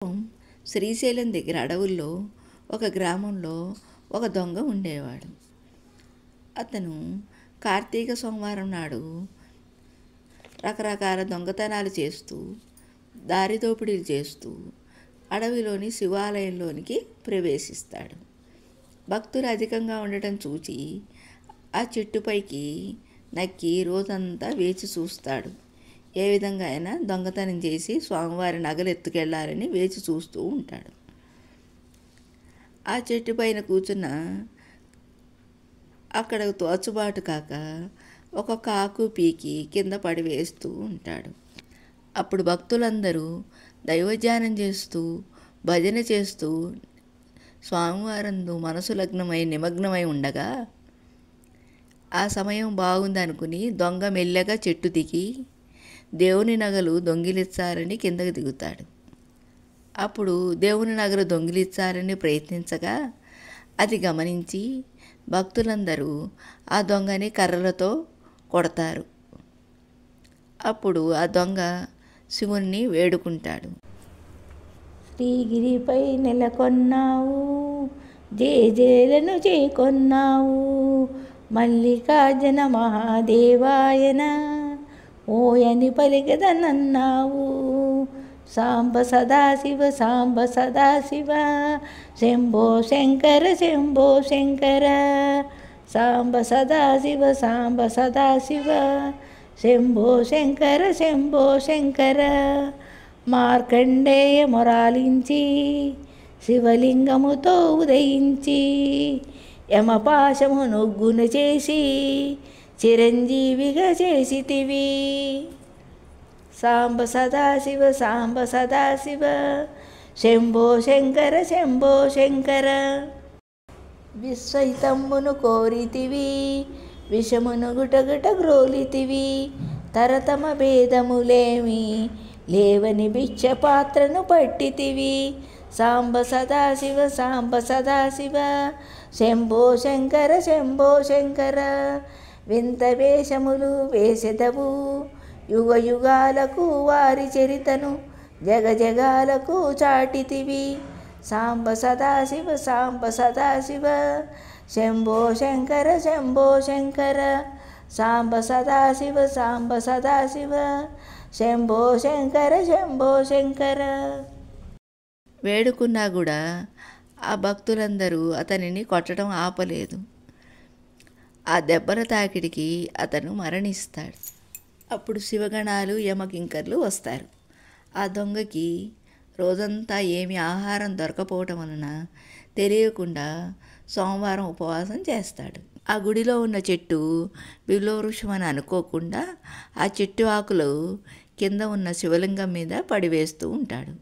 శ్రీశైలం దగ్గర అడవుల్లో ఒక గ్రామంలో ఒక దొంగ ఉండేవాడు. అతను కార్తీక సోమవారం నాడు రకరకాల దొంగతనాలు చేస్తూ, దారి దోపిడీలు చేస్తూ అడవిలోని శివాలయంలోనికి ప్రవేశిస్తాడు. భక్తులు అధికంగా ఉండటం చూసి ఆ చెట్టుపైకి నక్కి రోజంతా వేచి చూస్తాడు. ఏ విధంగా అయినా దొంగతనం చేసి స్వామివారి నగలు ఎత్తుకెళ్లాలని వేచి చూస్తూ ఉంటాడు. ఆ చెట్టు పైన కూర్చున్న అక్కడ తోచుబాటు కాక ఒక్కొక్క ఆకు పీకి కింద పడివేస్తూ ఉంటాడు. అప్పుడు భక్తులందరూ దైవధ్యానం చేస్తూ భజన చేస్తూ స్వామివారందు మనసు నిమగ్నమై ఉండగా ఆ సమయం బాగుందనుకుని దొంగ మెల్లగా చెట్టు దిగి దేవుని నగలు దొంగిలించాలని కిందకు దిగుతాడు. అప్పుడు దేవుని నగలు దొంగిలించాలని ప్రయత్నించగా అది గమనించి భక్తులందరూ ఆ దొంగని కర్రలతో కొడతారు. అప్పుడు ఆ దొంగ శివుణ్ణి వేడుకుంటాడు. శ్రీగిరిపై నెలకొన్నావు, జేజేలను చేకొన్నావు, మల్లికార్జున మహాదేవాయన ఓయని పలికదనన్నావు. సాంబ సదాశివ సాంబ సదాశివ శంభో శంకర శంభో శంకర. సాంబ సదాశివ సాంబ సదాశివ శంభో శంకర శంభో శంకర. మార్కండేయ మొరాలించి శివలింగముతో ఉదయించి యమపాశము నొగ్గున చేసి చిరంజీవిగా చేసితివి. సాంబ సదాశివ సాంబ సదాశివ శంభో శంకర శంభో శంకర. విశ్వహితంబును కోరితివి, విషమును గుటగుట గ్రోలితివి, తరతమ భేదములేమి లేవని భిక్ష పాత్రను పట్టితివి. సాంబ సదాశివ సాంబ సదాశివ శంభో శంకర శంభో శంకర. వింత వేషములు వేసెదవు, యుగ యుగాలకు వారి చరితను జగజగాలకు చాటితివి. సాంబ సదాశివ సాంబ సదాశివ శంభో శంకర శంభో శంకర. సాంబ సదాశివ సాంబ సదాశివ శంభో శంకర శంభో శంకర. వేడుకున్నా కూడా ఆ భక్తులందరూ అతనిని కొట్టడం ఆపలేదు. ఆ దెబ్బల తాకిడికి అతను మరణిస్తాడు. అప్పుడు శివగణాలు యమకింకర్లు వస్తారు. ఆ దొంగకి రోజంతా ఏమి ఆహారం దొరకపోవటం వలన తెలియకుండా సోమవారం ఉపవాసం చేస్తాడు. ఆ గుడిలో ఉన్న చెట్టు బిల్వవృక్షం అని అనుకోకుండా ఆ చెట్టు ఆకులు కింద ఉన్న శివలింగం మీద పడివేస్తూ ఉంటాడు.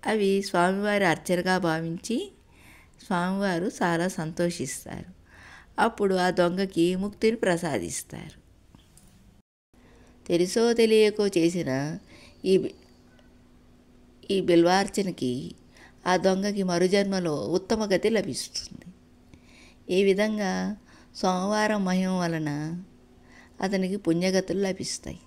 అవి స్వామివారి అర్చనగా భావించి స్వామివారు చాలా సంతోషిస్తారు. అప్పుడు ఆ దొంగకి ముక్తిని ప్రసాదిస్తారు. తెలుసో తెలియకో చేసిన ఈ బిల్వార్చనకి ఆ దొంగకి మరుజన్మలో ఉత్తమ గతి లభిస్తుంది. ఈ విధంగా సోమవారం మహిమ వలన అతనికి పుణ్యగతులు లభిస్తాయి.